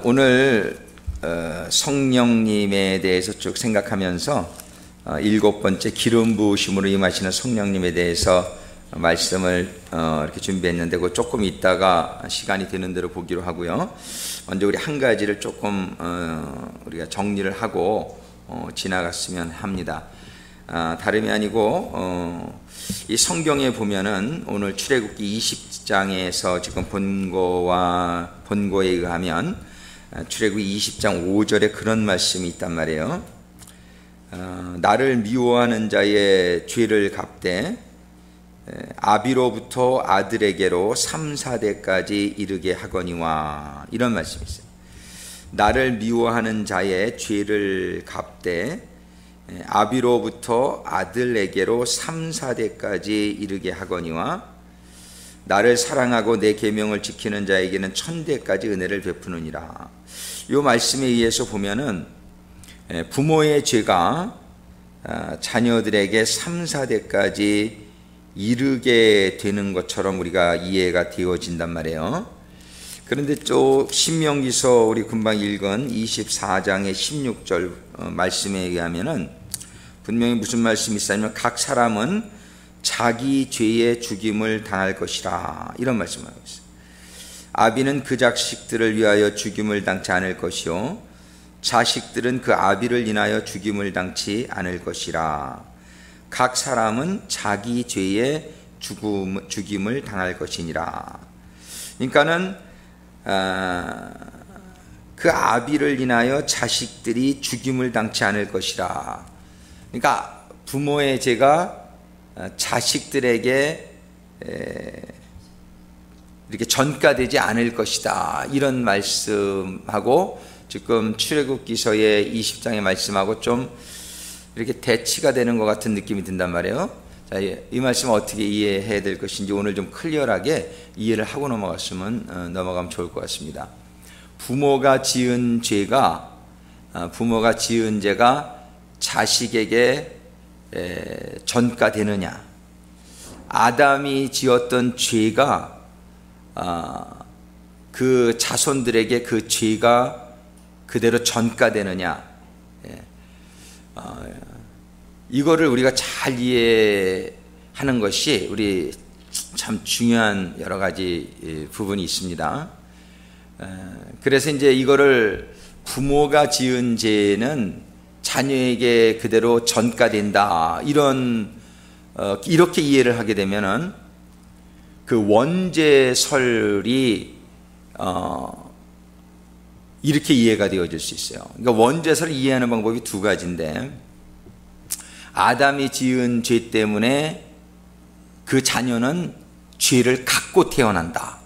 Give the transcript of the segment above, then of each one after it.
오늘 성령님에 대해서 쭉 생각하면서 7번째 기름 부으심으로 임하시는 성령님에 대해서 말씀을 이렇게 준비했는데 그거 조금 있다가 시간이 되는 대로 보기로 하고요. 먼저 우리 한 가지를 조금 우리가 정리를 하고 지나갔으면 합니다. 다름이 아니고 이 성경에 보면은 오늘 출애굽기 20장에서 지금 본 거에 의하면 출애굽기 20장 5절에 그런 말씀이 있단 말이에요. 나를 미워하는 자의 죄를 갚되 아비로부터 아들에게로 3, 4대까지 이르게 하거니와, 이런 말씀이 있어요. 나를 미워하는 자의 죄를 갚되 아비로부터 아들에게로 3, 4대까지 이르게 하거니와 나를 사랑하고 내 계명을 지키는 자에게는 1000대까지 은혜를 베푸느니라. 이 말씀에 의해서 보면은 부모의 죄가 자녀들에게 3, 4대까지 이르게 되는 것처럼 우리가 이해가 되어진단 말이에요. 그런데 또 신명기서 우리 금방 읽은 24장의 16절 말씀에 의하면은 분명히 무슨 말씀이 있냐면 각 사람은 자기 죄의 죽임을 당할 것이라, 이런 말씀을 하고 있어요. 아비는 그 자식들을 위하여 죽임을 당치 않을 것이요 자식들은 그 아비를 인하여 죽임을 당치 않을 것이라. 각 사람은 자기 죄의 죽임을 당할 것이니라. 그러니까는 그 아비를 인하여 자식들이 죽임을 당치 않을 것이라. 그러니까 부모의 죄가 자식들에게 이렇게 전가되지 않을 것이다, 이런 말씀하고 지금 출애굽기서의 20장의 말씀하고 좀 이렇게 대치가 되는 것 같은 느낌이 든단 말이에요. 자, 이 말씀을 어떻게 이해해야 될 것인지 오늘 좀 클리어하게 이해를 하고 넘어가면 좋을 것 같습니다. 부모가 지은 죄가 자식에게 전가되느냐, 아담이 지었던 죄가 그 자손들에게 그 죄가 그대로 전가되느냐, 이거를 우리가 잘 이해하는 것이 우리 참 중요한 여러 가지 부분이 있습니다. 그래서 이제 이거를 부모가 지은 죄는 자녀에게 그대로 전가된다, 이렇게 이해를 하게 되면은 그 원죄설이 이렇게 이해가 되어질 수 있어요. 그러니까 원죄설을 이해하는 방법이 두 가지인데, 아담이 지은 죄 때문에 그 자녀는 죄를 갖고 태어난다.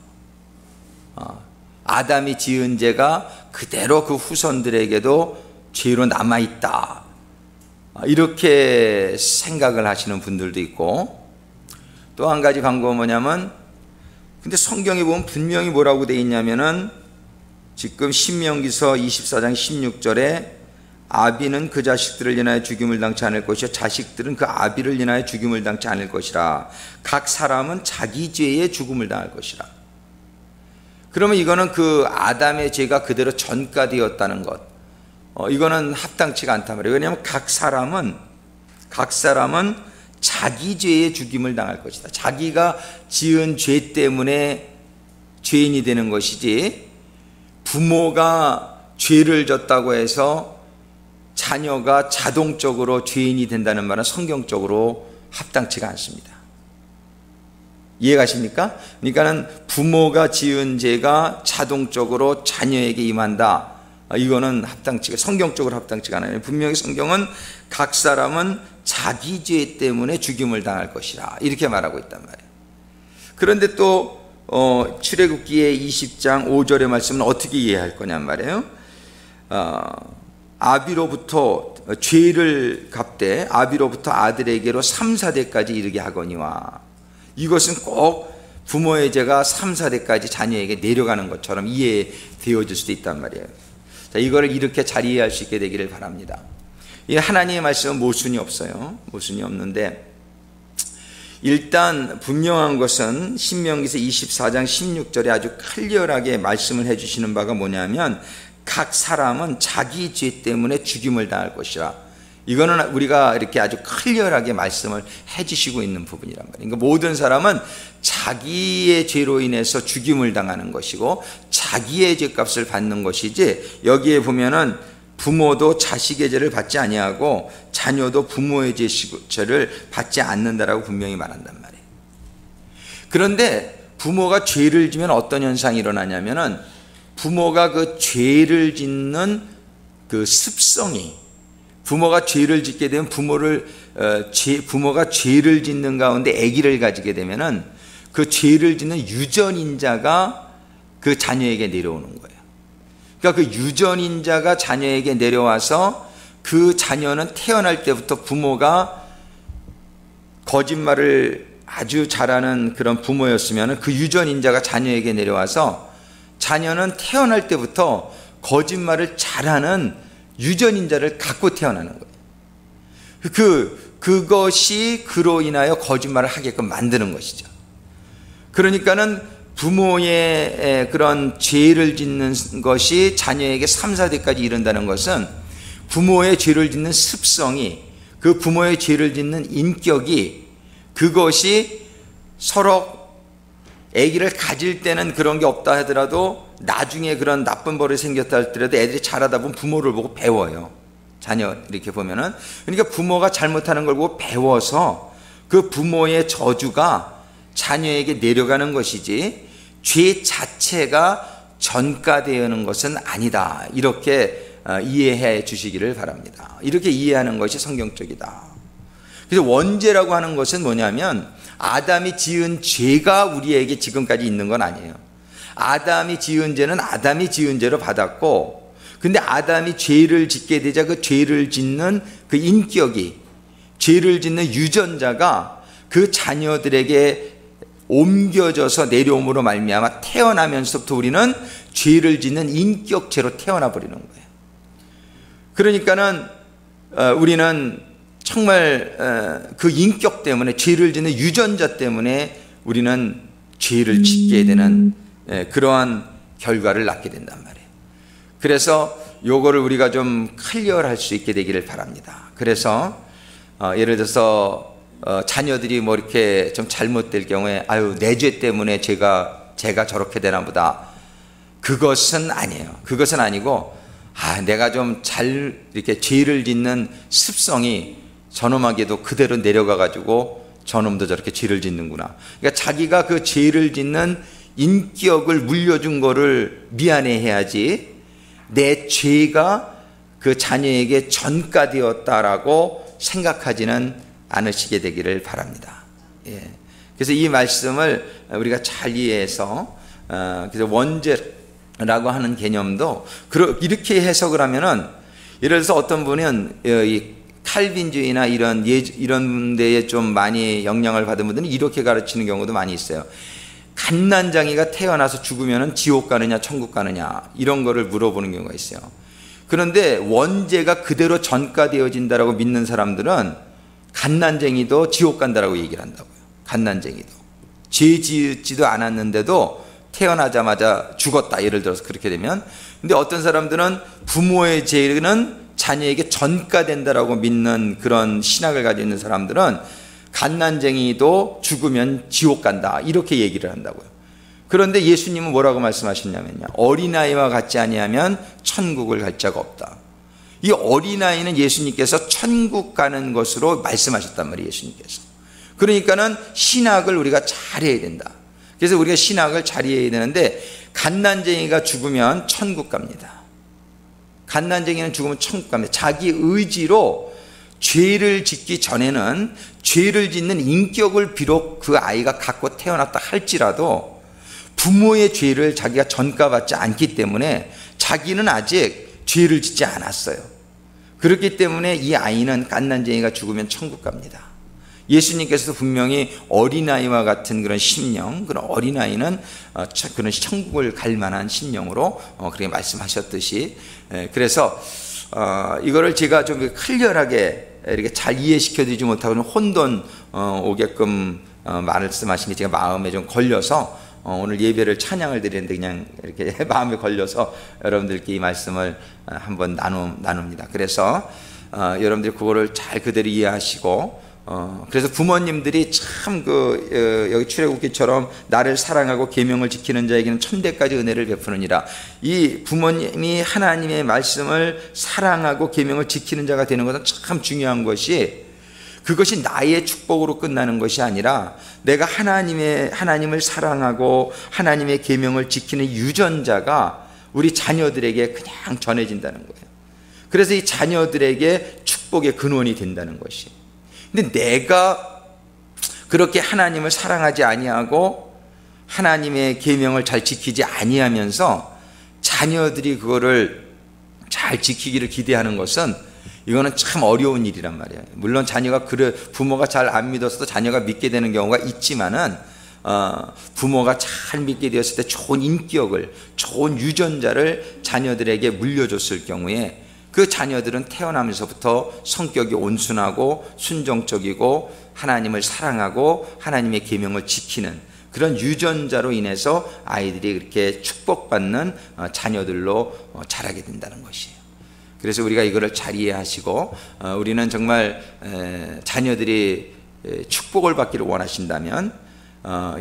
아담이 지은 죄가 그대로 그 후손들에게도 죄로 남아있다, 이렇게 생각을 하시는 분들도 있고, 또 한 가지 방법은 뭐냐면, 근데 성경에 보면 분명히 뭐라고 되어 있냐면은 지금 신명기서 24장 16절에 아비는 그 자식들을 인하여 죽임을 당치 않을 것이요 자식들은 그 아비를 인하여 죽임을 당치 않을 것이라. 각 사람은 자기 죄의 죽음을 당할 것이라. 그러면 이거는 그 아담의 죄가 그대로 전가되었다는 것, 이거는 합당치가 않단 말이에요. 왜냐하면 각 사람은 자기 죄의 죽임을 당할 것이다. 자기가 지은 죄 때문에 죄인이 되는 것이지, 부모가 죄를 졌다고 해서 자녀가 자동적으로 죄인이 된다는 말은 성경적으로 합당치가 않습니다. 이해가십니까? 그러니까는 부모가 지은 죄가 자동적으로 자녀에게 임한다, 이거는 성경적으로 합당치가 않아요. 분명히 성경은 각 사람은 자기 죄 때문에 죽임을 당할 것이라, 이렇게 말하고 있단 말이에요. 그런데 또 출애굽기의 20장 5절의 말씀은 어떻게 이해할 거냔 말이에요. 아비로부터 죄를 갚되 아비로부터 아들에게로 3, 4대까지 이르게 하거니와, 이것은 꼭 부모의 죄가 3, 4대까지 자녀에게 내려가는 것처럼 이해되어질 수도 있단 말이에요. 자, 이거를 이렇게 잘 이해할 수 있게 되기를 바랍니다. 이 하나님의 말씀은 모순이 없어요. 모순이 없는데, 일단 분명한 것은 신명기서 24장 16절에 아주 클리어하게 말씀을 해주시는 바가 뭐냐면 각 사람은 자기 죄 때문에 죽임을 당할 것이라. 이거는 우리가 이렇게 아주 클리어하게 말씀을 해주시고 있는 부분이란 말이에요. 그러니까 모든 사람은 자기의 죄로 인해서 죽임을 당하는 것이고 자기의 죄값을 받는 것이지, 여기에 보면은 부모도 자식의 죄를 받지 아니하고 자녀도 부모의 죄를 받지 않는다라고 분명히 말한단 말이에요. 그런데 부모가 죄를 지면 어떤 현상이 일어나냐면은 부모가 그 죄를 짓는 그 습성이, 부모가 죄를 짓게 되면 부모가 죄를 짓는 가운데 아기를 가지게 되면은 그 죄를 짓는 유전인자가 그 자녀에게 내려오는 거예요. 그러니까 그 유전인자가 자녀에게 내려와서 그 자녀는 태어날 때부터 부모가 거짓말을 아주 잘하는 그런 부모였으면 그 유전인자가 자녀에게 내려와서 자녀는 태어날 때부터 거짓말을 잘하는 유전인자를 갖고 태어나는 거예요. 그것이 그로 인하여 거짓말을 하게끔 만드는 것이죠. 그러니까는 부모의 그런 죄를 짓는 것이 자녀에게 3, 4대까지 이른다는 것은 부모의 죄를 짓는 습성이, 그 부모의 죄를 짓는 인격이, 그것이 서로 아기를 가질 때는 그런 게 없다 하더라도 나중에 그런 나쁜 버릇이 생겼다 할지라도 애들이 자라다 보면 부모를 보고 배워요. 자녀 이렇게 보면은. 그러니까 부모가 잘못하는 걸 보고 배워서 그 부모의 저주가 자녀에게 내려가는 것이지 죄 자체가 전가되는 것은 아니다. 이렇게 이해해 주시기를 바랍니다. 이렇게 이해하는 것이 성경적이다. 그래서 원죄라고 하는 것은 뭐냐면 아담이 지은 죄가 우리에게 지금까지 있는 건 아니에요. 아담이 지은 죄는 아담이 지은 죄로 받았고, 근데 아담이 죄를 짓게 되자 그 죄를 짓는 그 인격이, 죄를 짓는 유전자가 그 자녀들에게 옮겨져서 내려옴으로 말미암아 태어나면서부터 우리는 죄를 짓는 인격체로 태어나 버리는 거예요. 그러니까는 우리는 정말 그 인격 때문에, 죄를 짓는 유전자 때문에 우리는 죄를 짓게 되는 그러한 결과를 낳게 된단 말이에요. 그래서 요거를 우리가 좀 클리어할 수 있게 되기를 바랍니다. 그래서 예를 들어서 자녀들이 뭐 이렇게 좀 잘못될 경우에 아유 내 죄 때문에 제가 저렇게 되나 보다, 그것은 아니에요. 그것은 아니고 내가 좀 잘 이렇게 죄를 짓는 습성이 저놈에게도 그대로 내려가 가지고 저놈도 저렇게 죄를 짓는구나. 그러니까 자기가 그 죄를 짓는 인격을 물려준 거를 미안해해야지 내 죄가 그 자녀에게 전가되었다라고 생각하지는 않으시게 되기를 바랍니다. 예. 그래서 이 말씀을 우리가 잘 이해해서 그래서 원죄라고 하는 개념도 이렇게 해석을 하면은, 예를 들어서 어떤 분은 이 칼빈주의나 이런 데에 좀 많이 영향을 받은 분들은 이렇게 가르치는 경우도 많이 있어요. 갓난장이가 태어나서 죽으면은 지옥 가느냐 천국 가느냐 이런 거를 물어보는 경우가 있어요. 그런데 원죄가 그대로 전가되어진다라고 믿는 사람들은 갓난쟁이도 지옥 간다라고 얘기를 한다고요. 갓난쟁이도 죄 지었지도 않았는데도 태어나자마자 죽었다, 예를 들어서 그렇게 되면. 근데 어떤 사람들은 부모의 죄는 자녀에게 전가된다라고 믿는 그런 신학을 가지고 있는 사람들은 갓난쟁이도 죽으면 지옥 간다, 이렇게 얘기를 한다고요. 그런데 예수님은 뭐라고 말씀하셨냐면요, 어린아이와 같지 아니하면 천국을 갈 자가 없다. 이 어린아이는 예수님께서 천국 가는 것으로 말씀하셨단 말이에요, 예수님께서. 그러니까는 신학을 우리가 잘해야 된다. 그래서 우리가 신학을 잘해야 되는데, 갓난쟁이가 죽으면 천국 갑니다. 갓난쟁이는 죽으면 천국 갑니다. 자기 의지로 죄를 짓기 전에는 죄를 짓는 인격을 비록 그 아이가 갖고 태어났다 할지라도 부모의 죄를 자기가 전가받지 않기 때문에 자기는 아직 죄를 짓지 않았어요. 그렇기 때문에 이 아이는 갓난쟁이가 죽으면 천국 갑니다. 예수님께서도 분명히 어린아이와 같은 그런 심령, 그런 어린아이는 그런 천국을 갈 만한 심령으로 그렇게 말씀하셨듯이, 그래서 이거를 제가 좀 클리어하게 이렇게 잘 이해시켜 드리지 못하고는 혼돈 오게끔 말씀하신 게 제가 마음에 좀 걸려서 오늘 예배를 찬양을 드리는데 그냥 이렇게 마음에 걸려서 여러분들께 이 말씀을 한번 나눕니다. 그래서 여러분들이 그거를 잘 그대로 이해하시고 그래서 부모님들이 참 여기 출애굽기처럼 나를 사랑하고 계명을 지키는 자에게는 천대까지 은혜를 베푸느니라. 이 부모님이 하나님의 말씀을 사랑하고 계명을 지키는 자가 되는 것은 참 중요한 것이, 그것이 나의 축복으로 끝나는 것이 아니라 내가 하나님을 사랑하고 하나님의 계명을 지키는 유전자가 우리 자녀들에게 그냥 전해진다는 거예요. 그래서 이 자녀들에게 축복의 근원이 된다는 것이. 근데 내가 그렇게 하나님을 사랑하지 아니하고 하나님의 계명을 잘 지키지 아니하면서 자녀들이 그거를 잘 지키기를 기대하는 것은, 이거는 참 어려운 일이란 말이에요. 물론 자녀가 부모가 잘 안 믿어서도 자녀가 믿게 되는 경우가 있지만은 부모가 잘 믿게 되었을 때 좋은 인격을, 좋은 유전자를 자녀들에게 물려줬을 경우에 그 자녀들은 태어나면서부터 성격이 온순하고 순종적이고 하나님을 사랑하고 하나님의 계명을 지키는 그런 유전자로 인해서 아이들이 그렇게 축복받는 자녀들로 자라게 된다는 것이에요. 그래서 우리가 이거를 잘 이해하시고, 우리는 정말 자녀들이 축복을 받기를 원하신다면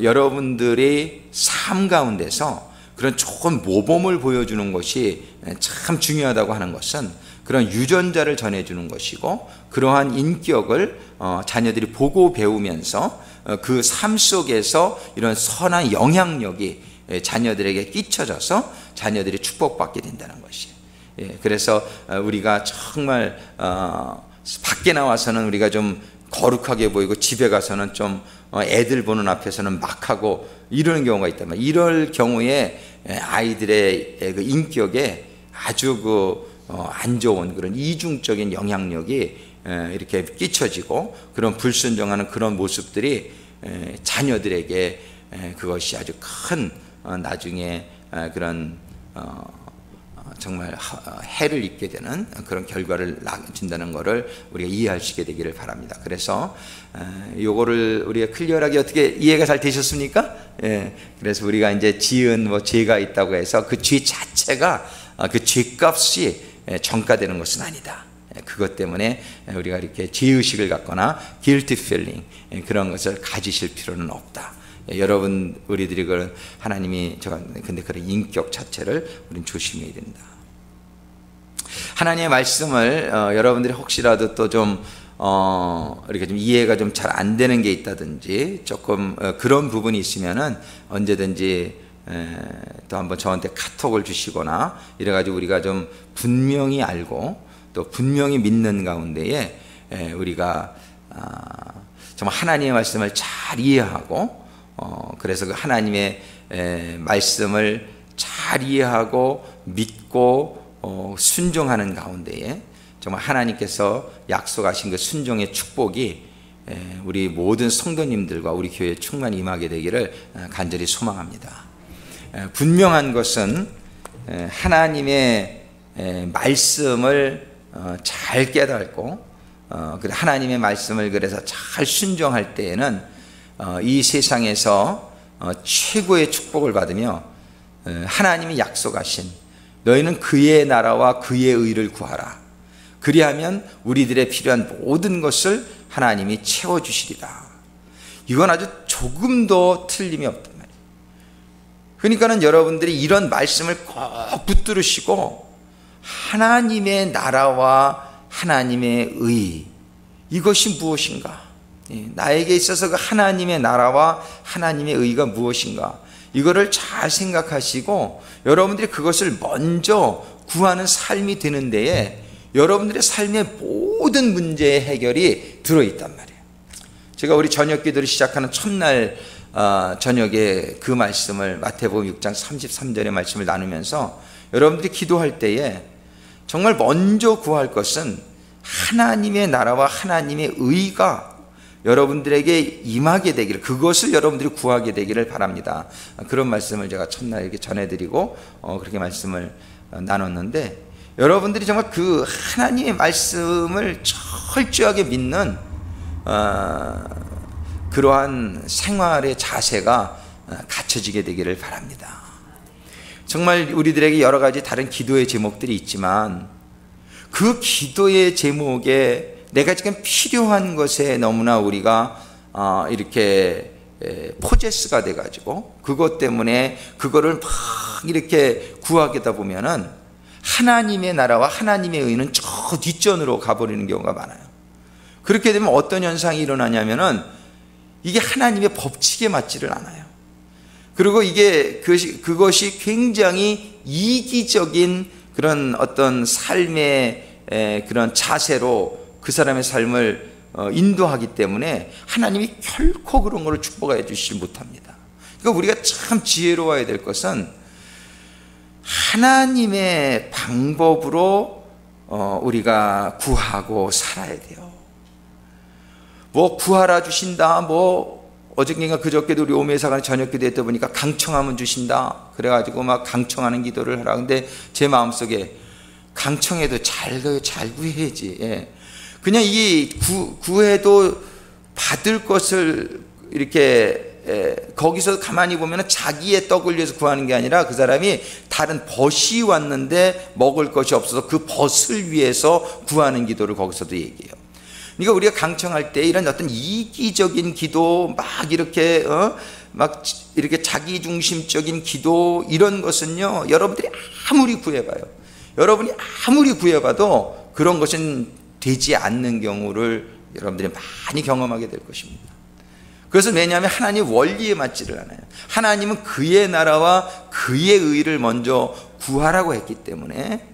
여러분들이 삶 가운데서 그런 좋은 모범을 보여주는 것이 참 중요하다고 하는 것은, 그런 유전자를 전해주는 것이고, 그러한 인격을 자녀들이 보고 배우면서 그 삶 속에서 이런 선한 영향력이 자녀들에게 끼쳐져서 자녀들이 축복받게 된다는 것이에요. 그래서 우리가 정말 밖에 나와서는 우리가 좀 거룩하게 보이고 집에 가서는 좀 애들 보는 앞에서는 막하고 이러는 경우가 있단 말이에요. 이럴 경우에 아이들의 그 인격에 아주 안 좋은 그런 이중적인 영향력이 이렇게 끼쳐지고, 그런 불순종하는 그런 모습들이 자녀들에게 그것이 아주 큰 나중에 그런 정말 해를 입게 되는 그런 결과를 준다는 것을 우리가 이해할 수 있게 되기를 바랍니다. 그래서 요거를 우리가 클리어하게 어떻게 이해가 잘 되셨습니까? 그래서 우리가 이제 지은 죄가 있다고 해서 그 죄 자체가 그 죄값이 정가되는 것은 아니다. 그것 때문에 우리가 이렇게 죄의식을 갖거나 guilty feeling 그런 것을 가지실 필요는 없다. 우리들이 그런 하나님이 근데 그런 인격 자체를 우리는 조심해야 된다. 하나님의 말씀을 여러분들이 혹시라도 또 좀 이렇게 좀 이해가 좀 잘 안 되는 게 있다든지 조금 그런 부분이 있으면은 언제든지 또 한번 저한테 카톡을 주시거나 이래가지고 우리가 좀 분명히 알고 또 분명히 믿는 가운데에 우리가 정말 하나님의 말씀을 잘 이해하고 그래서 그 하나님의 말씀을 잘 이해하고 믿고 순종하는 가운데에 정말 하나님께서 약속하신 그 순종의 축복이 우리 모든 성도님들과 우리 교회에 충만히 임하게 되기를 간절히 소망합니다. 분명한 것은 하나님의 말씀을 잘 깨닫고 하나님의 말씀을 그래서 잘 순종할 때에는 이 세상에서 최고의 축복을 받으며 하나님이 약속하신 너희는 그의 나라와 그의 의를 구하라. 그리하면 우리들의 필요한 모든 것을 하나님이 채워주시리라. 이건 아주 조금도 틀림이 없단 말이에요. 그러니까는 여러분들이 이런 말씀을 꼭 붙들으시고 하나님의 나라와 하나님의 의, 이것이 무엇인가? 나에게 있어서 그 하나님의 나라와 하나님의 의가 무엇인가? 이거를 잘 생각하시고 여러분들이 그것을 먼저 구하는 삶이 되는 데에 여러분들의 삶의 모든 문제의 해결이 들어있단 말이에요. 제가 우리 저녁 기도를 시작하는 첫날 저녁에 그 말씀을 마태복음 6장 33절의 말씀을 나누면서 여러분들이 기도할 때에 정말 먼저 구할 것은 하나님의 나라와 하나님의 의가 여러분들에게 임하게 되기를, 그것을 여러분들이 구하게 되기를 바랍니다. 그런 말씀을 제가 첫날 이렇게 전해드리고 그렇게 말씀을 나눴는데, 여러분들이 정말 그 하나님의 말씀을 철저하게 믿는 그러한 생활의 자세가 갖춰지게 되기를 바랍니다. 정말 우리들에게 여러 가지 다른 기도의 제목들이 있지만 그 기도의 제목에 내가 지금 필요한 것에 너무나 우리가 이렇게 포제스가 돼가지고 그것 때문에 그거를 막 이렇게 구하게다 보면은 하나님의 나라와 하나님의 의는 저 뒷전으로 가버리는 경우가 많아요. 그렇게 되면 어떤 현상이 일어나냐면은 이게 하나님의 법칙에 맞지를 않아요. 그리고 이게 그것이 굉장히 이기적인 그런 어떤 삶의 그런 자세로 그 사람의 삶을 인도하기 때문에 하나님이 결코 그런 것을 축복해 주시지 못합니다. 그러니까 우리가 참 지혜로워야 될 것은 하나님의 방법으로 우리가 구하고 살아야 돼요. 뭐 구하라 주신다, 뭐 어저께인가 그저께도 우리 오메사가 저녁 기도했다 보니까 강청하면 주신다 그래가지고 막 강청하는 기도를 하라. 근데 제 마음속에 강청해도 잘 구해야지. 예. 그냥 이 구해도 받을 것을 이렇게 거기서 가만히 보면 자기의 떡을 위해서 구하는 게 아니라 그 사람이 다른 벗이 왔는데 먹을 것이 없어서 그 벗을 위해서 구하는 기도를 거기서도 얘기해요. 그러니까 우리가 강청할 때 이런 어떤 이기적인 기도 막 이렇게 막 이렇게 자기중심적인 기도 이런 것은요, 여러분들이 아무리 구해봐요, 여러분이 아무리 구해봐도 그런 것은 되지 않는 경우를 여러분들이 많이 경험하게 될 것입니다. 그것은 왜냐하면 하나님 원리에 맞지를 않아요. 하나님은 그의 나라와 그의 의를 먼저 구하라고 했기 때문에,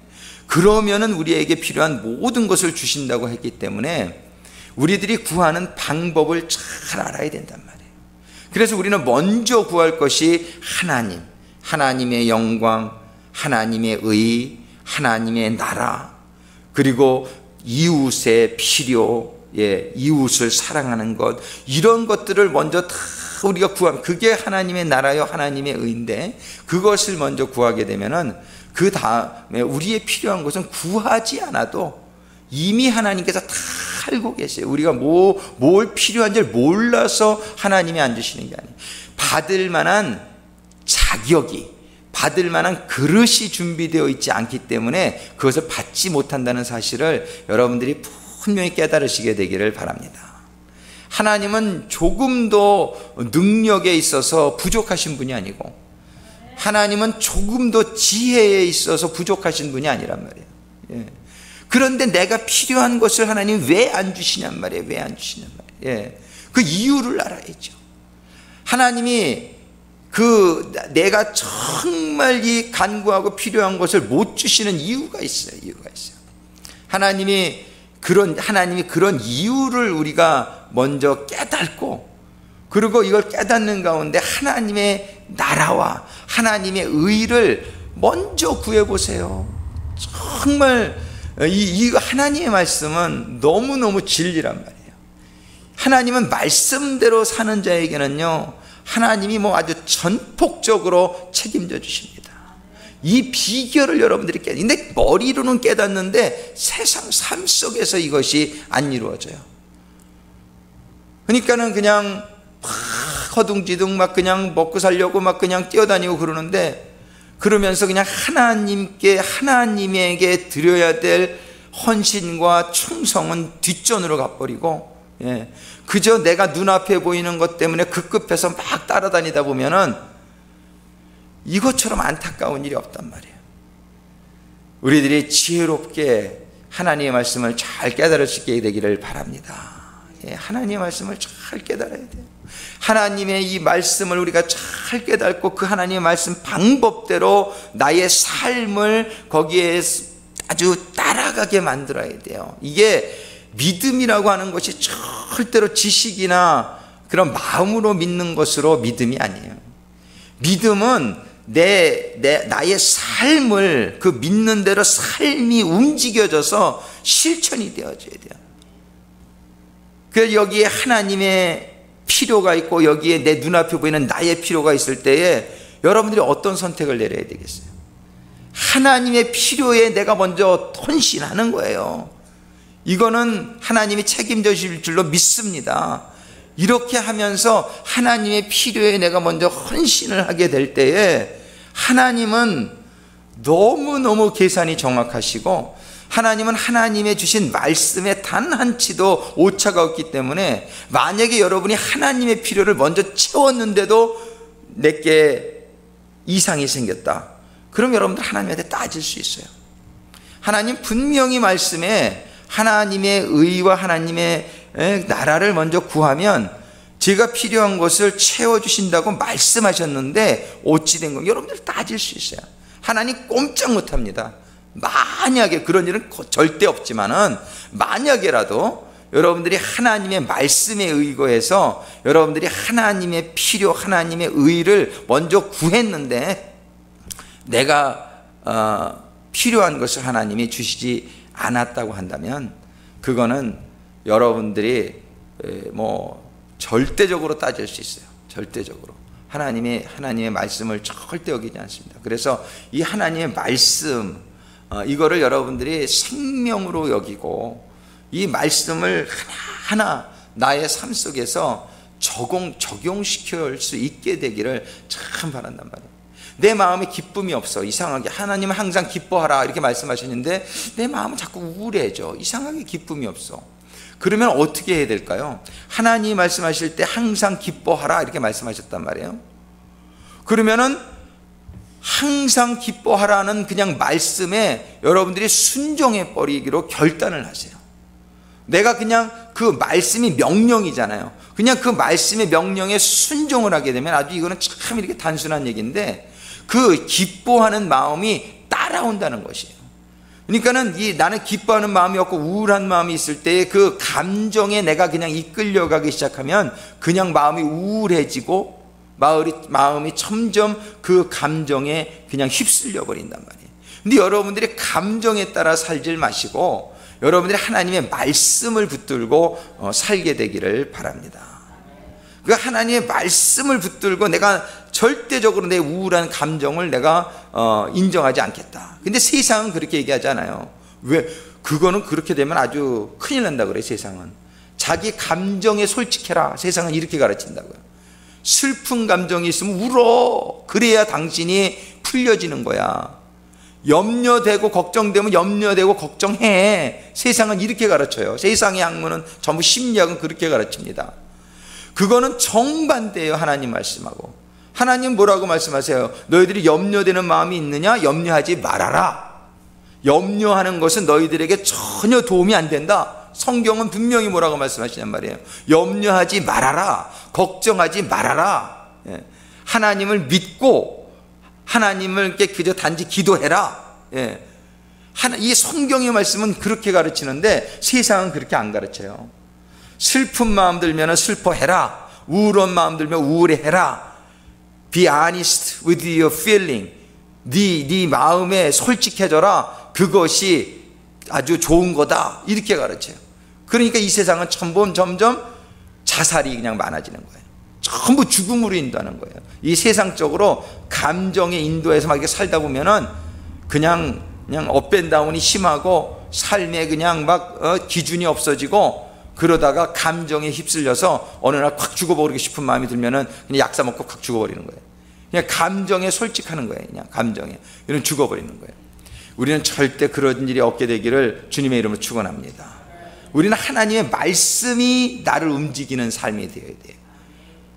그러면은 우리에게 필요한 모든 것을 주신다고 했기 때문에 우리들이 구하는 방법을 잘 알아야 된단 말이에요. 그래서 우리는 먼저 구할 것이 하나님, 하나님의 영광, 하나님의 의, 하나님의 나라, 그리고 이웃의 필요, 이웃을 사랑하는 것, 이런 것들을 먼저 다 우리가 구하면 그게 하나님의 나라요 하나님의 의인데, 그것을 먼저 구하게 되면은 그 다음에 우리의 필요한 것은 구하지 않아도 이미 하나님께서 다 알고 계세요. 우리가 뭘 필요한지를 몰라서 하나님이 안 주시는 게 아니에요. 받을 만한 자격이, 받을 만한 그릇이 준비되어 있지 않기 때문에 그것을 받지 못한다는 사실을 여러분들이 분명히 깨달으시게 되기를 바랍니다. 하나님은 조금도 능력에 있어서 부족하신 분이 아니고, 하나님은 조금도 지혜에 있어서 부족하신 분이 아니란 말이에요. 그런데 내가 필요한 것을 하나님이 왜 안 주시냔 말이에요. 왜 안 주시냔 말이에요. 그 이유를 알아야죠. 하나님이 내가 정말 이 간구하고 필요한 것을 못 주시는 이유가 있어요. 이유가 있어요. 하나님이 그런 이유를 우리가 먼저 깨닫고, 그리고 이걸 깨닫는 가운데 하나님의 나라와 하나님의 의를 먼저 구해보세요. 정말 이 하나님의 말씀은 너무너무 진리란 말이에요. 하나님은 말씀대로 사는 자에게는요, 하나님이 아주 전폭적으로 책임져 주십니다. 이 비결을 여러분들이 근데 머리로는 깨닫는데 세상 삶 속에서 이것이 안 이루어져요. 그러니까는 그냥 막 허둥지둥 막 그냥 먹고 살려고 막 그냥 뛰어다니고 그러는데, 그러면서 그냥 하나님에게 드려야 될 헌신과 충성은 뒷전으로 가버리고, 그저 내가 눈앞에 보이는 것 때문에 급급해서 막 따라다니다 보면은 이것처럼 안타까운 일이 없단 말이에요. 우리들이 지혜롭게 하나님의 말씀을 잘 깨달을 수 있게 되기를 바랍니다. 하나님의 말씀을 잘 깨달아야 돼요. 하나님의 이 말씀을 우리가 잘 깨닫고 그 하나님의 말씀 방법대로 나의 삶을 거기에 아주 따라가게 만들어야 돼요. 이게 믿음이라고 하는 것이 절대로 지식이나 그런 마음으로 믿는 것으로 믿음이 아니에요. 믿음은 나의 삶을 그 믿는 대로 삶이 움직여져서 실천이 되어져야 돼요. 그래서 여기에 하나님의 필요가 있고 여기에 내 눈앞에 보이는 나의 필요가 있을 때에 여러분들이 어떤 선택을 내려야 되겠어요? 하나님의 필요에 내가 먼저 헌신하는 거예요. 이거는 하나님이 책임져 주실 줄로 믿습니다. 이렇게 하면서 하나님의 필요에 내가 먼저 헌신을 하게 될 때에 하나님은 너무너무 계산이 정확하시고 하나님은 하나님의 주신 말씀에 단 한치도 오차가 없기 때문에 만약에 여러분이 하나님의 필요를 먼저 채웠는데도 내게 이상이 생겼다, 그럼 여러분들 하나님한테 따질 수 있어요. 하나님 분명히 말씀에 하나님의 의와 하나님의 나라를 먼저 구하면 제가 필요한 것을 채워주신다고 말씀하셨는데 어찌 된 건 여러분들 따질 수 있어요. 하나님 꼼짝 못합니다. 만약에 그런 일은 절대 없지만은 만약에라도 여러분들이 하나님의 말씀에 의거해서 여러분들이 하나님의 필요, 하나님의 의를 먼저 구했는데 내가 필요한 것을 하나님이 주시지 않았다고 한다면 그거는 여러분들이 뭐 절대적으로 따질 수 있어요. 절대적으로 하나님의 말씀을 절대 어기지 않습니다. 그래서 이 하나님의 말씀, 이거를 여러분들이 생명으로 여기고 이 말씀을 하나하나 나의 삶 속에서 적용시킬 수 있게 되기를 참 바란단 말이에요. 내 마음에 기쁨이 없어. 이상하게 하나님은 항상 기뻐하라 이렇게 말씀하셨는데 내 마음은 자꾸 우울해져. 이상하게 기쁨이 없어. 그러면 어떻게 해야 될까요? 하나님이 말씀하실 때 항상 기뻐하라 이렇게 말씀하셨단 말이에요. 그러면은 항상 기뻐하라는 그냥 말씀에 여러분들이 순종해 버리기로 결단을 하세요. 내가 그냥 그 말씀이 명령이잖아요. 그냥 그 말씀의 명령에 순종을 하게 되면 아주 이거는 참 이렇게 단순한 얘기인데 그 기뻐하는 마음이 따라온다는 것이에요. 그러니까는 나는 기뻐하는 마음이 없고 우울한 마음이 있을 때 그 감정에 내가 그냥 이끌려가기 시작하면 그냥 마음이 우울해지고 마음이 점점 그 감정에 그냥 휩쓸려 버린단 말이에요. 근데 여러분들이 감정에 따라 살질 마시고 여러분들이 하나님의 말씀을 붙들고 살게 되기를 바랍니다. 그 하나님의 말씀을 붙들고 내가 절대적으로 내 우울한 감정을 내가 인정하지 않겠다. 근데 세상은 그렇게 얘기하잖아요. 왜? 그거는 그렇게 되면 아주 큰일 난다 그래. 세상은 자기 감정에 솔직해라. 세상은 이렇게 가르친다고요. 슬픈 감정이 있으면 울어. 그래야 당신이 풀려지는 거야. 염려되고 걱정되면 염려되고 걱정해. 세상은 이렇게 가르쳐요. 세상의 학문은 전부 심리학은 그렇게 가르칩니다. 그거는 정반대예요. 하나님 말씀하고. 하나님 뭐라고 말씀하세요? 너희들이 염려되는 마음이 있느냐? 염려하지 말아라. 염려하는 것은 너희들에게 전혀 도움이 안 된다. 성경은 분명히 뭐라고 말씀하시냔 말이에요. 염려하지 말아라. 걱정하지 말아라. 하나님을 믿고 하나님을 그저 단지 기도해라. 이 성경의 말씀은 그렇게 가르치는데 세상은 그렇게 안 가르쳐요. 슬픈 마음 들면 슬퍼해라. 우울한 마음 들면 우울해해라. Be honest with your feeling. 네 마음에 솔직해져라. 그것이 아주 좋은 거다. 이렇게 가르쳐요. 그러니까 이 세상은 점점 자살이 그냥 많아지는 거예요. 전부 죽음으로 인도하는 거예요. 이 세상적으로 감정의 인도에서 막 이렇게 살다 보면은 그냥 업앤다운이 심하고 삶에 그냥 막 기준이 없어지고 그러다가 감정에 휩쓸려서 어느 날 콱 죽어버리고 싶은 마음이 들면은 그냥 약사 먹고 콱 죽어버리는 거예요. 그냥 감정에 솔직하는 거예요. 그냥 감정에. 이런 죽어버리는 거예요. 우리는 절대 그런 일이 없게 되기를 주님의 이름으로 축원합니다. 우리는 하나님의 말씀이 나를 움직이는 삶이 되어야 돼요.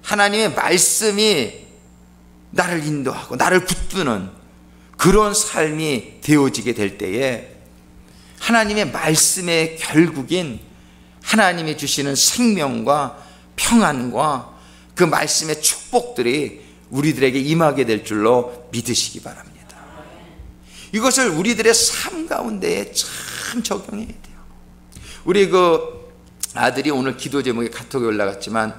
하나님의 말씀이 나를 인도하고 나를 붙드는 그런 삶이 되어지게 될 때에 하나님의 말씀의 결국인 하나님이 주시는 생명과 평안과 그 말씀의 축복들이 우리들에게 임하게 될 줄로 믿으시기 바랍니다. 이것을 우리들의 삶 가운데에 참 적용해야 돼요. 우리 그 아들이 오늘 기도 제목에 카톡에 올라갔지만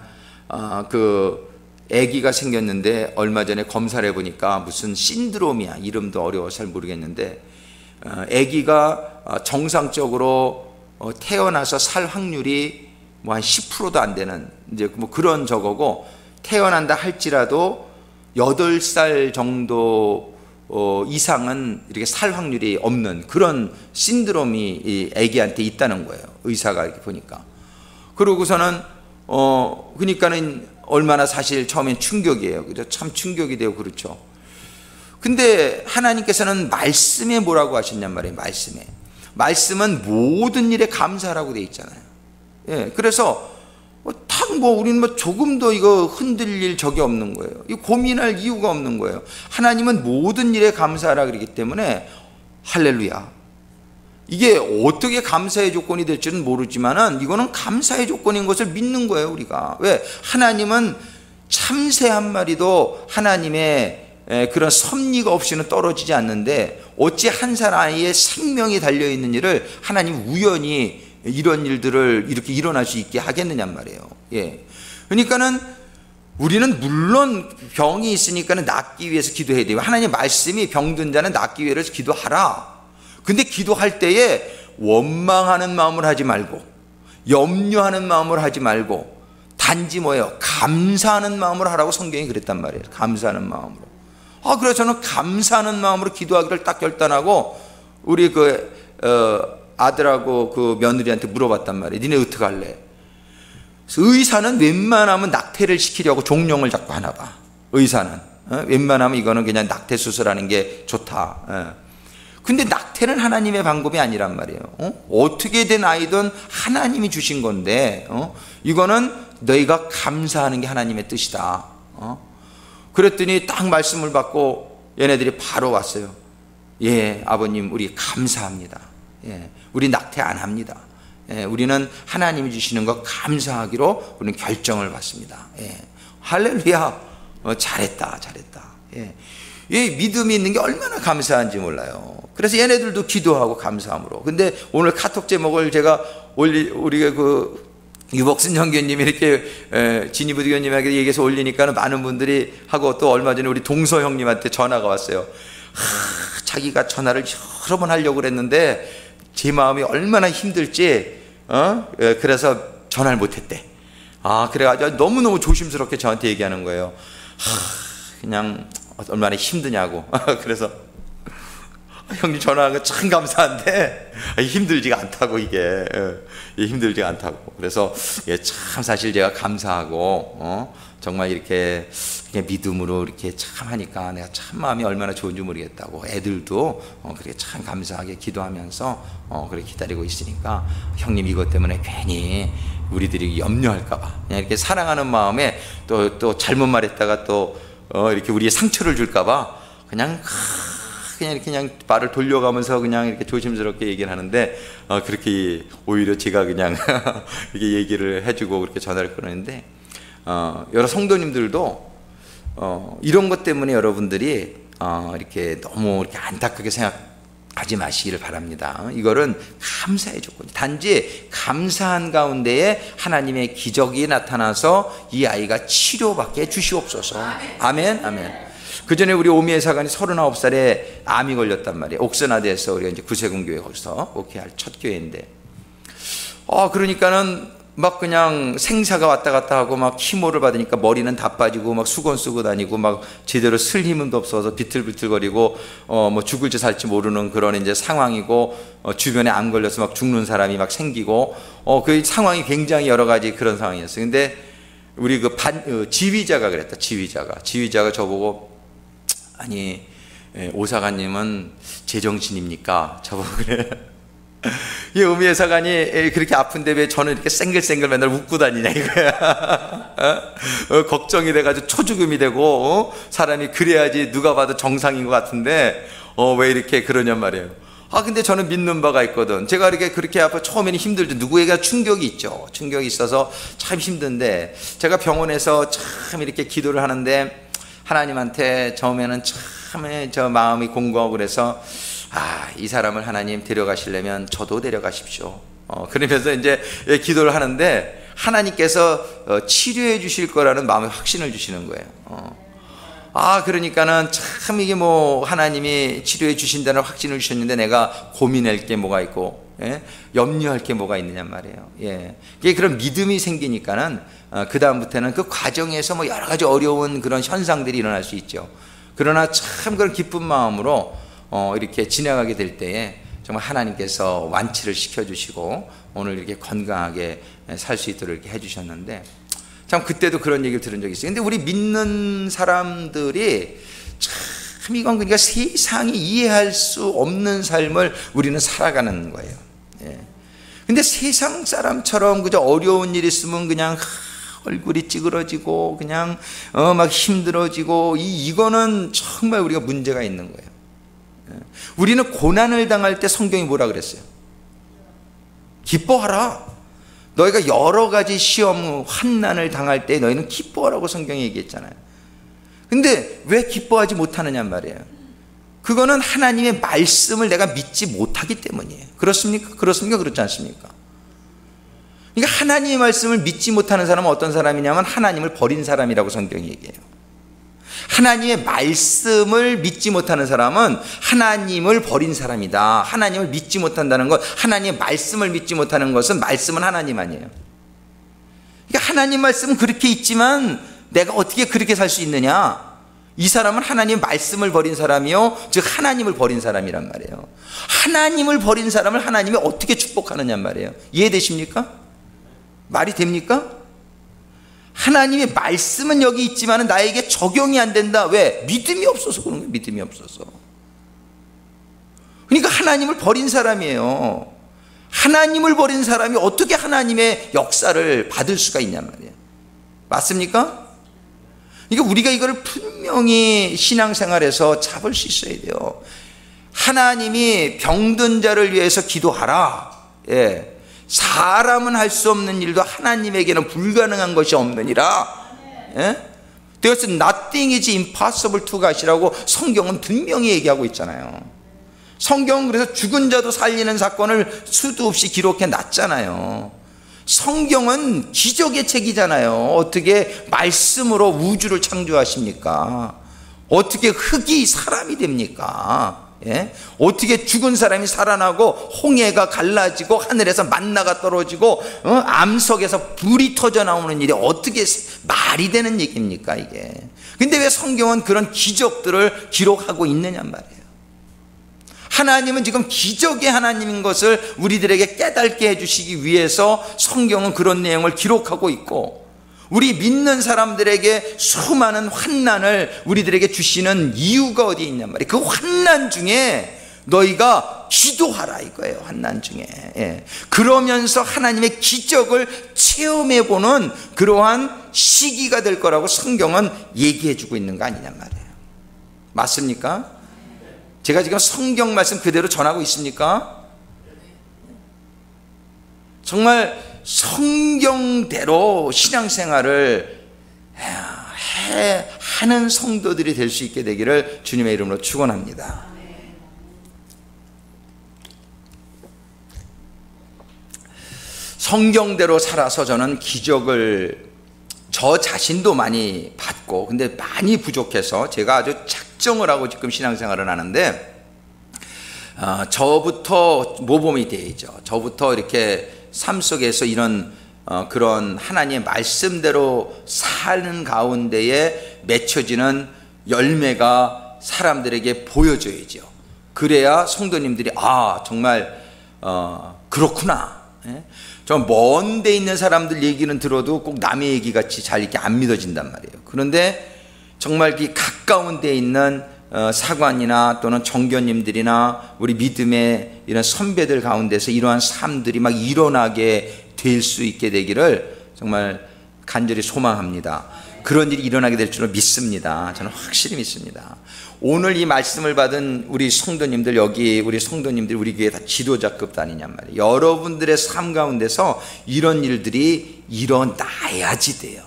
그 아기가 생겼는데 얼마 전에 검사를 해보니까 무슨 신드롬이야. 이름도 어려워서 잘 모르겠는데 아기가 정상적으로 태어나서 살 확률이 뭐 한 10%도 안 되는 이제 뭐 그런 저거고 태어난다 할지라도 8살 정도 이상은 이렇게 살 확률이 없는 그런 신드롬이 이 아기한테 있다는 거예요. 의사가 이렇게 보니까. 그러고서는 그러니까는 얼마나 사실 처음엔 충격이에요. 그죠? 참 충격이 돼요. 그렇죠. 근데 하나님께서는 말씀에 뭐라고 하셨냔 말이에요. 말씀에. 말씀은 모든 일에 감사하라고 되어 있잖아요. 예, 그래서 우리는 조금도 이거 흔들릴 적이 없는 거예요. 이 고민할 이유가 없는 거예요. 하나님은 모든 일에 감사하라 그러기 때문에 할렐루야. 이게 어떻게 감사의 조건이 될지는 모르지만은 이거는 감사의 조건인 것을 믿는 거예요, 우리가. 왜? 하나님은 참새 한 마리도 하나님의 그런 섭리가 없이는 떨어지지 않는데 어찌 한 사람의 생명이 달려있는 일을 하나님 우연히 이런 일들을 이렇게 일어날 수 있게 하겠느냔 말이에요. 예. 그러니까는 우리는 물론 병이 있으니까는 낫기 위해서 기도해야 돼요. 하나님 말씀이 병든 자는 낫기 위해서 기도하라. 근데 기도할 때에 원망하는 마음을 하지 말고 염려하는 마음을 하지 말고 단지 뭐예요? 감사하는 마음으로 하라고 성경이 그랬단 말이에요. 감사하는 마음으로. 그래서 저는 감사하는 마음으로 기도하기를 딱 결단하고 우리 아들하고 그 며느리한테 물어봤단 말이에요. 니네 어떻게 할래? 의사는 웬만하면 낙태를 시키려고 종령을 자꾸 하나 봐. 의사는 웬만하면 이거는 그냥 낙태 수술하는 게 좋다. 근데 낙태는 하나님의 방법이 아니란 말이에요. 어떻게 된 아이든 하나님이 주신 건데 이거는 너희가 감사하는 게 하나님의 뜻이다. 그랬더니 딱 말씀을 받고 얘네들이 바로 왔어요. 예, 아버님 우리 감사합니다. 예, 우리 낙태 안 합니다. 예, 우리는 하나님이 주시는 거 감사하기로 우리는 결정을 받습니다. 예, 할렐루야. 잘했다. 예, 이 믿음이 있는 게 얼마나 감사한지 몰라요. 그래서 얘네들도 기도하고 감사함으로. 근데 오늘 카톡 제목을 제가 우리가 유복순 형교님이 이렇게 진이부드 교님에게 얘기해서 올리니까는 많은 분들이 하고 또 얼마 전에 우리 동서 형님한테 전화가 왔어요. 자기가 전화를 여러 번 하려고 그랬는데 제 마음이 얼마나 힘들지 그래서 전화를 못했대. 그래가지고 너무너무 조심스럽게 저한테 얘기하는 거예요. 그냥 얼마나 힘드냐고. 그래서 형님 전화한 거 참 감사한데 힘들지가 않다고. 이게 힘들지가 않다고. 그래서 참 사실 제가 감사하고 정말 이렇게 믿음으로 이렇게 참 하니까 내가 참 마음이 얼마나 좋은지 모르겠다고. 애들도 그렇게 참 감사하게 기도하면서 그렇게 기다리고 있으니까 형님 이것 때문에 괜히 우리들이 염려할까봐 그냥 이렇게 사랑하는 마음에 또 잘못 말했다가 또 이렇게 우리의 상처를 줄까봐 그냥 말을 돌려가면서 그냥 이렇게 조심스럽게 얘기를 하는데 그렇게 오히려 제가 그냥 이렇게 얘기를 해주고 그렇게 전화를 끊었는데 여러 성도님들도 이런 것 때문에 여러분들이 이렇게 너무 이렇게 안타깝게 생각하지 마시기를 바랍니다. 이거는 감사의 조건. 단지 감사한 가운데에 하나님의 기적이 나타나서 이 아이가 치료받게 주시옵소서. 아멘, 아멘. 그 전에 우리 오미애 사관이 39살에 암이 걸렸단 말이에요. 옥선화대에서 우리가 이제 구세군교회 거기서 목회할 첫 교회인데, 그러니까는 막 그냥 생사가 왔다 갔다 하고 막 키모를 받으니까 머리는 다 빠지고 막 수건 쓰고 다니고 막 제대로 쓸 힘도 없어서 비틀비틀거리고 뭐 죽을지 살지 모르는 그런 이제 상황이고 주변에 암 걸려서 막 죽는 사람이 막 생기고 그 상황이 굉장히 여러 가지 그런 상황이었어요. 근데 우리 지휘자가 그랬다. 지휘자가 저보고 아니 오사관님은 제정신입니까? 저보고 그래. 이 오미애 사관이 그렇게 아픈데 왜 저는 이렇게 쌩글쌩글 맨날 웃고 다니냐 이거야. 걱정이 돼가지고 초죽음이 되고 사람이 그래야지 누가 봐도 정상인 것 같은데 왜 이렇게 그러냔 말이에요. 근데 저는 믿는 바가 있거든. 제가 그렇게 아파 처음에는 힘들죠. 누구에게 충격이 있죠. 충격이 있어서 참 힘든데 제가 병원에서 참 이렇게 기도를 하는데 하나님한테 처음에는 참 저 마음이 공고하고 그래서 이 사람을 하나님 데려가시려면 저도 데려가십시오. 그러면서 이제 기도를 하는데 하나님께서 치료해 주실 거라는 마음의 확신을 주시는 거예요. 그러니까는 참 이게 뭐 하나님이 치료해 주신다는 확신을 주셨는데 내가 고민할 게 뭐가 있고 염려할 게 뭐가 있느냐 말이에요. 이게 그런 믿음이 생기니까는 그 다음부터는 그 과정에서 뭐 여러 가지 어려운 그런 현상들이 일어날 수 있죠. 그러나 참 그런 기쁜 마음으로 이렇게 지나가게 될 때에 정말 하나님께서 완치를 시켜주시고 오늘 이렇게 건강하게 살 수 있도록 이렇게 해주셨는데, 참 그때도 그런 얘기를 들은 적이 있어요. 근데 우리 믿는 사람들이 참 이건 그러니까 세상이 이해할 수 없는 삶을 우리는 살아가는 거예요. 근데 세상 사람처럼 그저 어려운 일 있으면 그냥 얼굴이 찌그러지고 그냥 막 힘들어지고, 이거는 정말 우리가 문제가 있는 거예요. 우리는 고난을 당할 때 성경이 뭐라 그랬어요? 기뻐하라. 너희가 여러 가지 시험, 환난을 당할 때 너희는 기뻐하라고 성경이 얘기했잖아요. 근데 왜 기뻐하지 못하느냐 말이에요. 그거는 하나님의 말씀을 내가 믿지 못하기 때문이에요. 그렇습니까? 그렇습니까? 그렇지 않습니까? 그러니까 하나님의 말씀을 믿지 못하는 사람은 어떤 사람이냐면 하나님을 버린 사람이라고 성경이 얘기해요. 하나님의 말씀을 믿지 못하는 사람은 하나님을 버린 사람이다. 하나님을 믿지 못한다는 것, 하나님의 말씀을 믿지 못하는 것은 말씀은 하나님 아니에요. 그러니까 하나님 말씀은 그렇게 있지만 내가 어떻게 그렇게 살 수 있느냐? 이 사람은 하나님의 말씀을 버린 사람이요, 즉 하나님을 버린 사람이란 말이에요. 하나님을 버린 사람을 하나님이 어떻게 축복하느냐 말이에요. 이해되십니까? 말이 됩니까? 하나님의 말씀은 여기 있지만 나에게 적용이 안 된다. 왜? 믿음이 없어서 그런 거예요. 믿음이 없어서. 그러니까 하나님을 버린 사람이에요. 하나님을 버린 사람이 어떻게 하나님의 역사를 받을 수가 있냐 말이에요. 맞습니까? 그러니까 우리가 이거를 분명히 신앙생활에서 잡을 수 있어야 돼요. 하나님이 병든 자를 위해서 기도하라. 사람은 할 수 없는 일도 하나님에게는 불가능한 것이 없느니라. There's nothing is impossible to God이라고 성경은 분명히 얘기하고 있잖아요. 성경은 그래서 죽은 자도 살리는 사건을 수도 없이 기록해 놨잖아요. 성경은 기적의 책이잖아요. 어떻게 말씀으로 우주를 창조하십니까? 어떻게 흙이 사람이 됩니까? 어떻게 죽은 사람이 살아나고 홍해가 갈라지고 하늘에서 만나가 떨어지고 암석에서 불이 터져 나오는 일이 어떻게 말이 되는 얘기입니까 이게? 근데 왜 성경은 그런 기적들을 기록하고 있느냐 말이에요. 하나님은 지금 기적의 하나님인 것을 우리들에게 깨닫게 해주시기 위해서 성경은 그런 내용을 기록하고 있고, 우리 믿는 사람들에게 수많은 환난을 우리들에게 주시는 이유가 어디에 있냔 말이에요. 그 환난 중에 너희가 기도하라 이거예요. 환난 중에. 그러면서 하나님의 기적을 체험해보는 그러한 시기가 될 거라고 성경은 얘기해주고 있는 거 아니냔 말이에요. 맞습니까? 제가 지금 성경 말씀 그대로 전하고 있습니까? 정말 성경대로 신앙생활을 하는 성도들이 될 수 있게 되기를 주님의 이름으로 축원합니다. 성경대로 살아서 저는 기적을 저 자신도 많이 받고, 근데 많이 부족해서 제가 아주 작정을 하고 지금 신앙생활을 하는데, 저부터 모범이 되어야죠. 저부터 이렇게 삶 속에서 이런 그런 하나님의 말씀대로 사는 가운데에 맺혀지는 열매가 사람들에게 보여줘야죠. 그래야 성도님들이 정말 그렇구나. 저 먼 데 있는 사람들 얘기는 들어도 꼭 남의 얘기 같이 잘 이렇게 안 믿어진단 말이에요. 그런데 정말 이 가까운 데 있는 사관이나 또는 정교님들이나 우리 믿음의 이런 선배들 가운데서 이러한 삶들이 막 일어나게 될 수 있게 되기를 정말 간절히 소망합니다. 그런 일이 일어나게 될 줄은 믿습니다. 저는 확실히 믿습니다. 오늘 이 말씀을 받은 우리 성도님들, 여기 우리 성도님들 우리 교회 다 지도자급 다니냔 말이에요. 여러분들의 삶 가운데서 이런 일들이 일어나야지 돼요.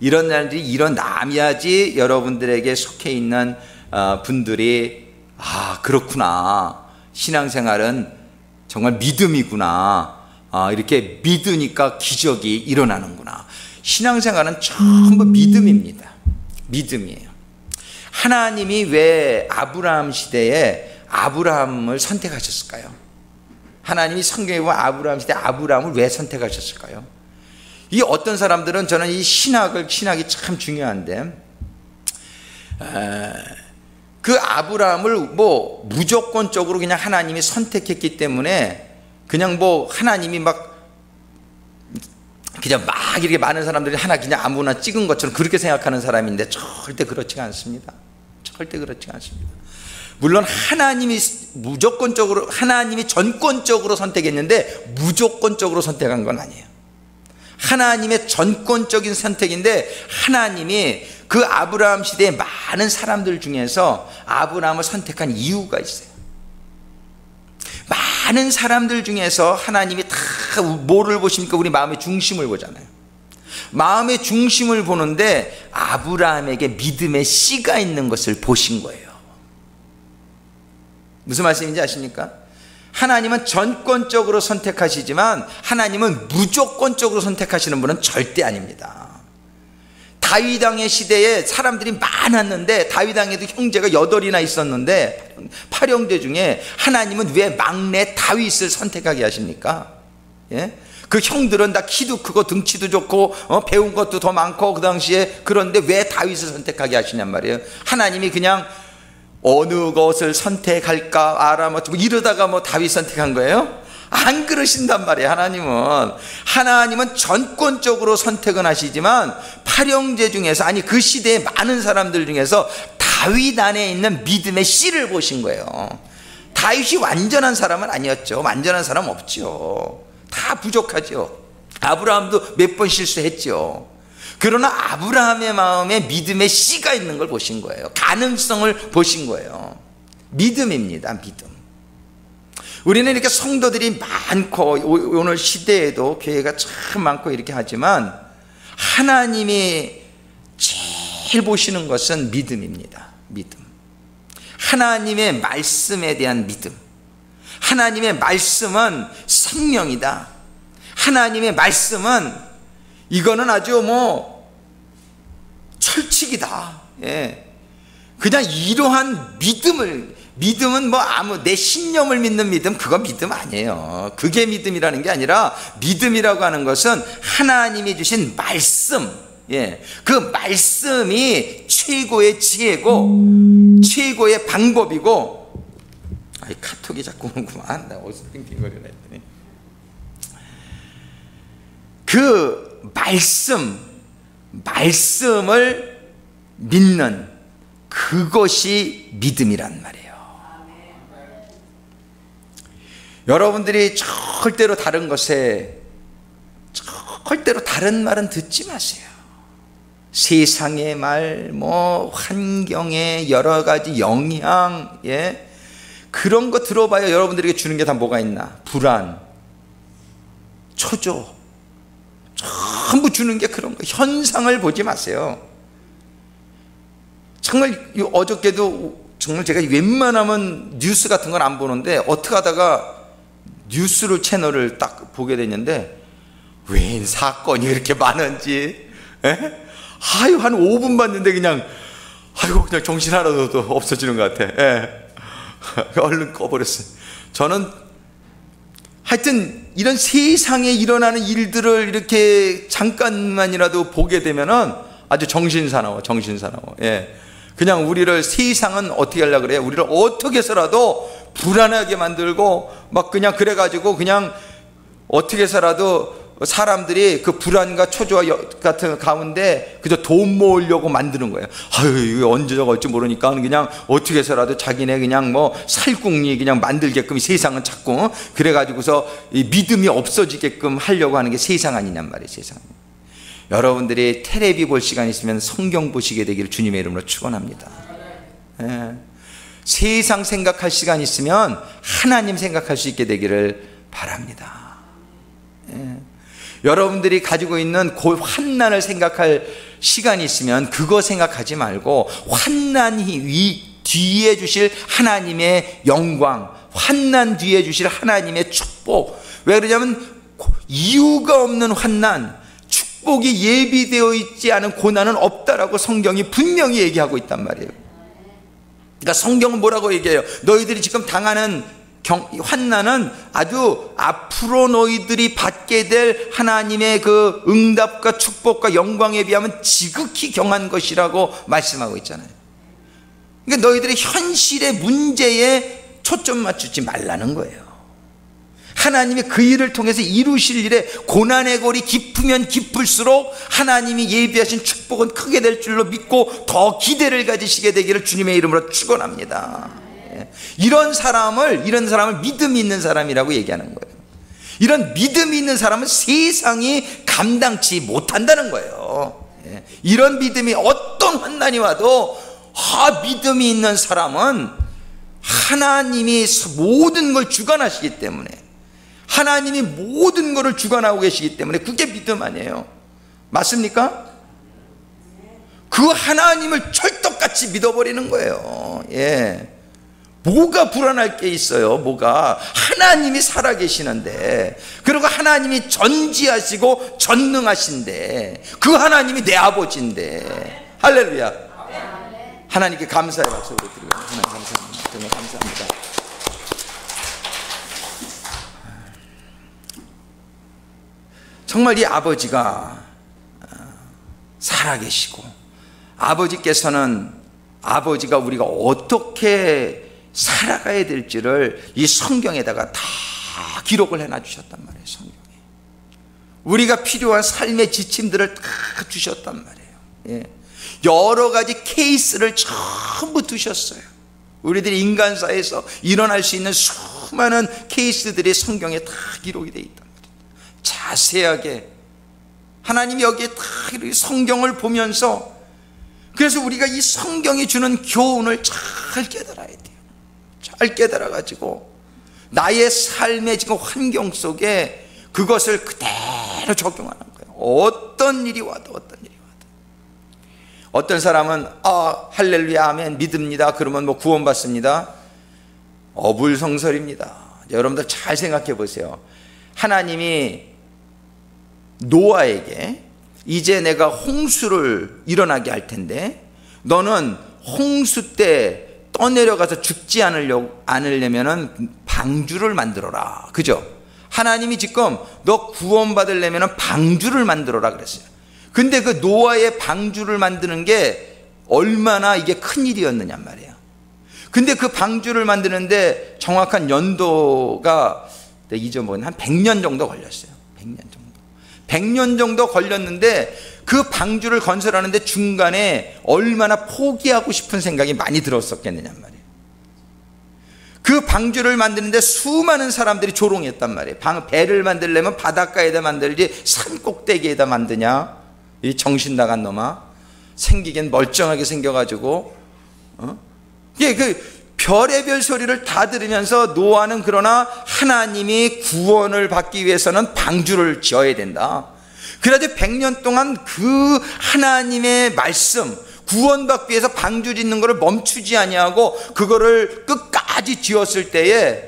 이런 날들이 일어나야지 여러분들에게 속해 있는 분들이 그렇구나, 신앙생활은 정말 믿음이구나, 이렇게 믿으니까 기적이 일어나는구나. 신앙생활은 전부 믿음입니다. 믿음이에요. 하나님이 왜 아브라함 시대에 아브라함을 선택하셨을까요? 하나님이 성경에 보면 아브라함 시대에 아브라함을 왜 선택하셨을까요? 이 어떤 사람들은, 저는 이 신학이 참 중요한데, 그 아브라함을 뭐 무조건적으로 그냥 하나님이 선택했기 때문에 그냥 뭐 하나님이 그냥 막 이렇게 많은 사람들이 하나 그냥 아무나 찍은 것처럼 그렇게 생각하는 사람인데 절대 그렇지가 않습니다. 절대 그렇지가 않습니다. 물론 하나님이 무조건적으로, 하나님이 전권적으로 선택했는데 무조건적으로 선택한 건 아니에요. 하나님의 전권적인 선택인데 하나님이 그 아브라함 시대의 많은 사람들 중에서 아브라함을 선택한 이유가 있어요. 많은 사람들 중에서 하나님이 다 뭐를 보십니까? 우리 마음의 중심을 보잖아요. 마음의 중심을 보는데 아브라함에게 믿음의 씨가 있는 것을 보신 거예요. 무슨 말씀인지 아십니까? 하나님은 전권적으로 선택하시지만 하나님은 무조건적으로 선택하시는 분은 절대 아닙니다. 다윗 왕의 시대에 사람들이 많았는데 다윗 왕에도 형제가 8이나 있었는데 8형제 중에 하나님은 왜 막내 다윗을 선택하게 하십니까? 예? 그 형들은 다 키도 크고 등치도 좋고 배운 것도 더 많고 그 당시에, 그런데 왜 다윗을 선택하게 하시냔 말이에요. 하나님이 그냥 어느 것을 선택할까 알아 뭐 이러다가 다윗 선택한 거예요? 안 그러신단 말이에요. 하나님은 전권적으로 선택은 하시지만 8형제 중에서, 아니 그 시대의 많은 사람들 중에서 다윗 안에 있는 믿음의 씨를 보신 거예요. 다윗이 완전한 사람은 아니었죠. 완전한 사람 없죠. 다 부족하죠. 아브라함도 몇 번 실수했죠. 그러나 아브라함의 마음에 믿음의 씨가 있는 걸 보신 거예요. 가능성을 보신 거예요. 믿음입니다. 믿음. 우리는 이렇게 성도들이 많고 오늘 시대에도 교회가 참 많고 이렇게 하지만 하나님이 제일 보시는 것은 믿음입니다. 믿음. 하나님의 말씀에 대한 믿음. 하나님의 말씀은 생명이다. 하나님의 말씀은 이거는 아주 철칙이다. 예. 그냥 이러한 믿음은 내 신념을 믿는 믿음, 그거 믿음 아니에요. 그게 믿음이라는 게 아니라 믿음이라고 하는 것은 하나님이 주신 말씀, 예, 그 말씀이 최고의 지혜고 최고의 방법이고. 카톡이 자꾸 오는구만. 나 어디서 빙빙거리나 했더니 그 말씀을 믿는 그것이 믿음이란 말이에요. 여러분들이 절대로 다른 말은 듣지 마세요. 세상의 말, 환경의 여러 가지 영향, 예, 그런 거 들어봐야 여러분들에게 주는 게 다 뭐가 있나? 불안, 초조, 전부 주는 게 그런 거. 현상을 보지 마세요. 정말 어저께도 정말 제가 웬만하면 뉴스 같은 건 안 보는데 어떻게 하다가 뉴스를 채널을 딱 보게 됐는데 웬 사건이 이렇게 많은지, 에? 한 5분 봤는데 그냥 정신 하나도 없어지는 것 같아. 예. 얼른 꺼버렸어요. 저는 하여튼 이런 세상에 일어나는 일들을 이렇게 잠깐만이라도 보게 되면은 아주 정신사나워. 예. 그냥 우리를, 세상은 어떻게 하려고 그래요? 우리를 어떻게 해서라도 불안하게 만들고 그냥 그래가지고 그냥 어떻게 해서라도 사람들이 그 불안과 초조와 같은 가운데 그저 돈 모으려고 만드는 거예요. 이거 언제 저거 올지 모르니까 그냥 어떻게 해서라도 자기네 그냥 살궁리 그냥 만들게끔 세상은 자꾸 그래가지고서 이 믿음이 없어지게끔 하려고 하는 게 세상 아니냔 말이에요. 세상. 여러분들이 텔레비 볼 시간 있으면 성경 보시게 되기를 주님의 이름으로 축원합니다. 예. 세상 생각할 시간 있으면 하나님 생각할 수 있게 되기를 바랍니다. 예. 여러분들이 가지고 있는 그 환난을 생각할 시간이 있으면 그거 생각하지 말고 환난 뒤에 주실 하나님의 영광, 환난 뒤에 주실 하나님의 축복. 왜 그러냐면 이유가 없는 환난, 축복이 예비되어 있지 않은 고난은 없다라고 성경이 분명히 얘기하고 있단 말이에요. 그러니까 성경은 뭐라고 얘기해요? 너희들이 지금 당하는 환난은 아주 앞으로 너희들이 받게 될 하나님의 그 응답과 축복과 영광에 비하면 지극히 경한 것이라고 말씀하고 있잖아요. 그러니까 너희들의 현실의 문제에 초점 맞추지 말라는 거예요. 하나님이 그 일을 통해서 이루실 일에 고난의 골이 깊으면 깊을수록 하나님이 예비하신 축복은 크게 될 줄로 믿고 더 기대를 가지시게 되기를 주님의 이름으로 축원합니다. 이런 사람을 믿음이 있는 사람이라고 얘기하는 거예요. 이런 믿음이 있는 사람은 세상이 감당치 못한다는 거예요. 이런 믿음이 어떤 환난이 와도 믿음이 있는 사람은 하나님이 모든 걸 주관하시기 때문에, 하나님이 모든 것을 주관하고 계시기 때문에 그게 믿음 아니에요? 맞습니까? 그 하나님을 철떡같이 믿어버리는 거예요. 뭐가 불안할 게 있어요? 뭐가? 하나님이 살아계시는데, 그리고 하나님이 전지하시고 전능하신데, 그 하나님이 내 아버지인데. 할렐루야. 하나님께 감사의 박수를 드리고, 하나님 감사합니다. 정말 감사합니다. 정말 이 아버지가 살아계시고, 아버지가 우리가 어떻게 살아가야 될지를 이 성경에다가 다 기록을 해놔 주셨단 말이에요. 성경에 우리가 필요한 삶의 지침들을 다 주셨단 말이에요. 여러 가지 케이스를 전부 두셨어요. 우리들이 인간사에서 일어날 수 있는 수많은 케이스들이 성경에 다 기록이 되어 있단 말이에요. 자세하게 하나님이 여기에 다 성경을 보면서, 그래서 우리가 이 성경이 주는 교훈을 잘 깨달아야 돼요. 잘 깨달아가지고 나의 삶의 지금 환경 속에 그것을 그대로 적용하는 거예요. 어떤 일이 와도. 어떤 사람은 할렐루야 아멘 믿습니다. 그러면 뭐 구원받습니다. 어불성설입니다. 여러분들 잘 생각해 보세요. 하나님이 노아에게 이제 내가 홍수를 일어나게 할 텐데 너는 홍수 때 떠내려가서 죽지 않으려면 방주를 만들어라. 그죠? 하나님이 지금 너 구원받으려면 방주를 만들어라 그랬어요. 근데 그 노아의 방주를 만드는 게 얼마나 이게 큰 일이었느냐 말이에요. 근데 그 방주를 만드는데 정확한 연도가 잊어먹은 한 100년 정도 걸렸어요. 100년 정도 걸렸는데 그 방주를 건설하는데 중간에 얼마나 포기하고 싶은 생각이 많이 들었었겠느냐 말이에요. 그 방주를 만드는데 수많은 사람들이 조롱했단 말이에요. 배를 만들려면 바닷가에다 만들지 산 꼭대기에다 만드냐, 이 정신 나간 놈아, 생기긴 멀쩡하게 생겨가지고 그 별의별 소리를 다 들으면서 노아는 그러나 하나님이 구원을 받기 위해서는 방주를 지어야 된다. 그래도 100년 동안 그 하나님의 말씀, 구원받기 위해서 방주 짓는 것을 멈추지 아니하고 그거를 끝까지 지었을 때에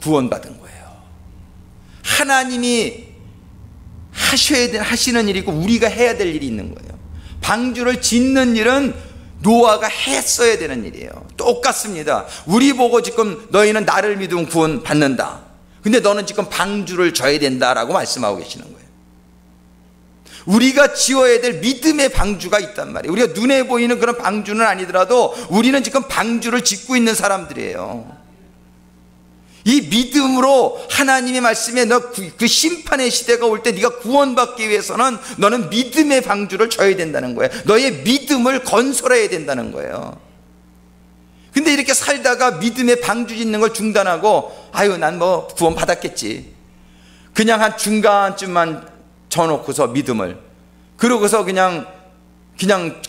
구원받은 거예요. 하나님이 하시는 일이고 우리가 해야 될 일이 있는 거예요. 방주를 짓는 일은 노아가 했어야 되는 일이에요. 똑같습니다. 우리 보고 지금 너희는 나를 믿으면 구원 받는다. 근데 너는 지금 방주를 져야 된다라고 말씀하고 계시는 거예요. 우리가 지어야 될 믿음의 방주가 있단 말이에요. 우리가 눈에 보이는 그런 방주는 아니더라도 우리는 지금 방주를 짓고 있는 사람들이에요. 이 믿음으로 하나님의 말씀에 너 그 심판의 시대가 올 때 네가 구원받기 위해서는 너는 믿음의 방주를 져야 된다는 거예요. 너의 믿음을 건설해야 된다는 거예요. 근데 이렇게 살다가 믿음의 방주 짓는 걸 중단하고 난 뭐 구원 받았겠지, 그냥 한 중간쯤만 져놓고서 믿음을, 그러고서 그냥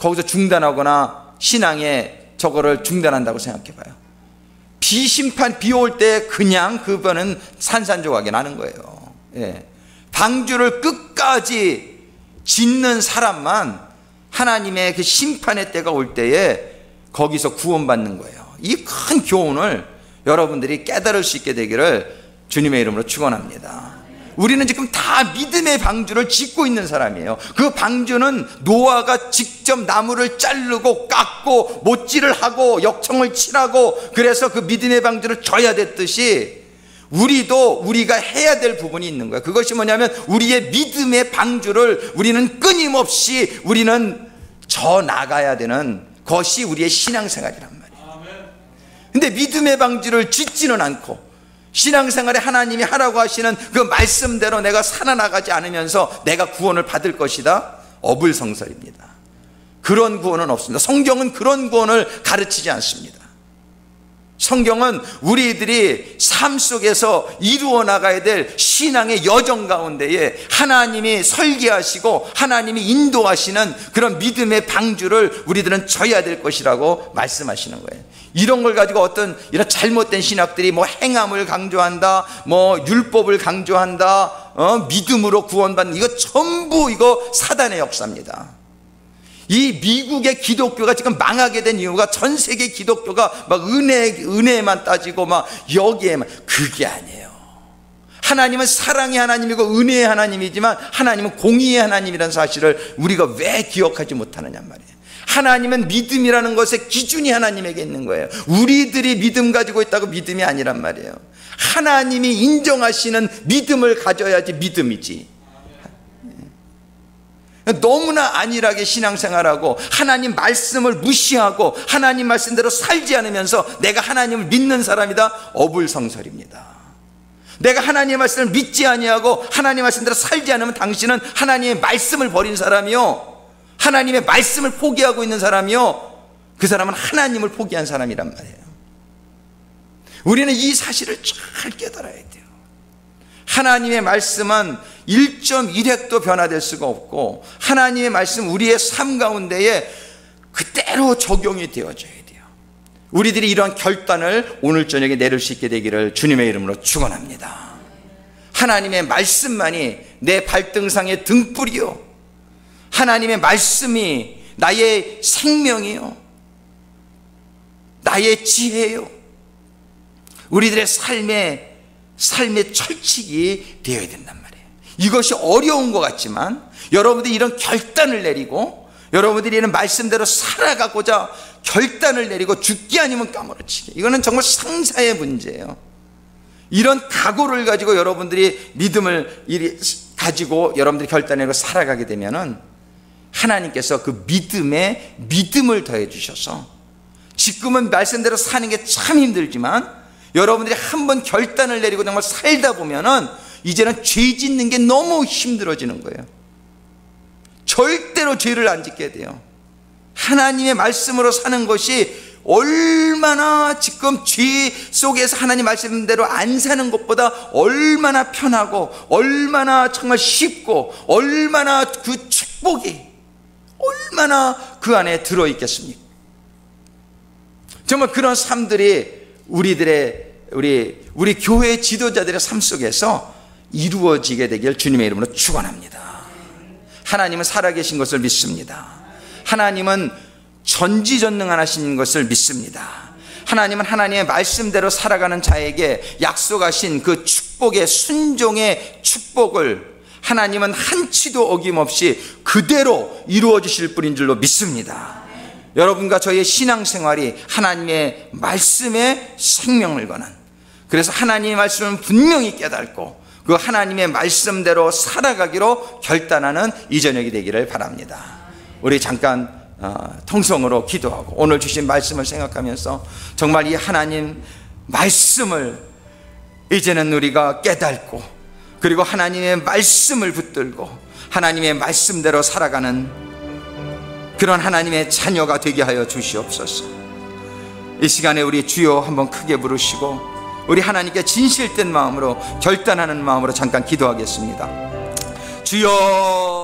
거기서 중단하거나 신앙에 저거를 중단한다고 생각해 봐요. 비심판 비 올 때 그냥 그거는 산산조각이 나는 거예요. 방주를 끝까지 짓는 사람만 하나님의 그 심판의 때가 올 때에 거기서 구원받는 거예요. 이 큰 교훈을 여러분들이 깨달을 수 있게 되기를 주님의 이름으로 축원합니다. 우리는 지금 다 믿음의 방주를 짓고 있는 사람이에요. 그 방주는 노아가 직접 나무를 자르고 깎고 못질을 하고 역청을 칠하고 그래서 그 믿음의 방주를 져야 됐듯이 우리도 우리가 해야 될 부분이 있는 거예요. 그것이 뭐냐면 우리의 믿음의 방주를 우리는 끊임없이 우리는 져 나가야 되는 것이 우리의 신앙생활이란 말이에요. 근데 믿음의 방주를 짓지는 않고 신앙생활에 하나님이 하라고 하시는 그 말씀대로 내가 살아나가지 않으면서 내가 구원을 받을 것이다? 어불성설입니다. 그런 구원은 없습니다. 성경은 그런 구원을 가르치지 않습니다. 성경은 우리들이 삶 속에서 이루어 나가야 될 신앙의 여정 가운데에 하나님이 설계하시고 하나님이 인도하시는 그런 믿음의 방주를 우리들은 져야 될 것이라고 말씀하시는 거예요. 이런 걸 가지고 어떤 이런 잘못된 신학들이 뭐 행함을 강조한다, 뭐 율법을 강조한다, 믿음으로 구원받는, 이거 전부 이거 사단의 역사입니다. 이 미국의 기독교가 지금 망하게 된 이유가 전 세계 기독교가 막 은혜만 따지고 막 여기에만, 그게 아니에요. 하나님은 사랑의 하나님이고 은혜의 하나님이지만 하나님은 공의의 하나님이라는 사실을 우리가 왜 기억하지 못하느냐 말이에요. 하나님은 믿음이라는 것의 기준이 하나님에게 있는 거예요. 우리들이 믿음 가지고 있다고 믿음이 아니란 말이에요. 하나님이 인정하시는 믿음을 가져야지 믿음이지. 너무나 안일하게 신앙생활하고 하나님 말씀을 무시하고 하나님 말씀대로 살지 않으면서 내가 하나님을 믿는 사람이다? 어불성설입니다. 내가 하나님의 말씀을 믿지 아니하고 하나님 말씀대로 살지 않으면 당신은 하나님의 말씀을 버린 사람이요, 하나님의 말씀을 포기하고 있는 사람이요, 그 사람은 하나님을 포기한 사람이란 말이에요. 우리는 이 사실을 잘 깨달아야 돼요. 하나님의 말씀은 1.1획도 변화될 수가 없고 하나님의 말씀 우리의 삶 가운데에 그대로 적용이 되어져야 돼요. 우리들이 이러한 결단을 오늘 저녁에 내릴 수 있게 되기를 주님의 이름으로 축원합니다. 하나님의 말씀만이 내 발등상의 등불이요, 하나님의 말씀이 나의 생명이요, 나의 지혜요, 우리들의 삶의 철칙이 되어야 된단 말이에요. 이것이 어려운 것 같지만 여러분들이 이런 결단을 내리고 여러분들이 이런 말씀대로 살아가고자 결단을 내리고 죽기 아니면 까무러치기, 이거는 정말 상사의 문제예요. 이런 각오를 가지고 여러분들이 믿음을 가지고 여러분들이 결단을 살아가게 되면은 하나님께서 그 믿음에 믿음을 더해 주셔서 지금은 말씀대로 사는 게 참 힘들지만 여러분들이 한번 결단을 내리고 정말 살다 보면은 이제는 죄 짓는 게 너무 힘들어지는 거예요. 절대로 죄를 안 짓게 돼요. 하나님의 말씀으로 사는 것이 얼마나 지금 죄 속에서 하나님 말씀대로 안 사는 것보다 얼마나 편하고 얼마나 정말 쉽고 얼마나 그 축복이 얼마나 그 안에 들어있겠습니까? 정말 그런 삶들이 우리 교회 지도자들의 삶 속에서 이루어지게 되길 주님의 이름으로 축원합니다. 하나님은 살아계신 것을 믿습니다. 하나님은 전지전능하신 것을 믿습니다. 하나님은 하나님의 말씀대로 살아가는 자에게 약속하신 그 축복의 순종의 축복을 하나님은 한치도 어김없이 그대로 이루어 주실 분인 줄로 믿습니다. 여러분과 저희의 신앙생활이 하나님의 말씀에 생명을 거는, 그래서 하나님의 말씀을 분명히 깨닫고 그 하나님의 말씀대로 살아가기로 결단하는 이 저녁이 되기를 바랍니다. 우리 잠깐 통성으로 기도하고 오늘 주신 말씀을 생각하면서 정말 이 하나님 말씀을 이제는 우리가 깨닫고 그리고 하나님의 말씀을 붙들고 하나님의 말씀대로 살아가는 그런 하나님의 자녀가 되게 하여 주시옵소서. 이 시간에 우리 주여 한번 크게 부르시고 우리 하나님께 진실된 마음으로 결단하는 마음으로 잠깐 기도하겠습니다. 주여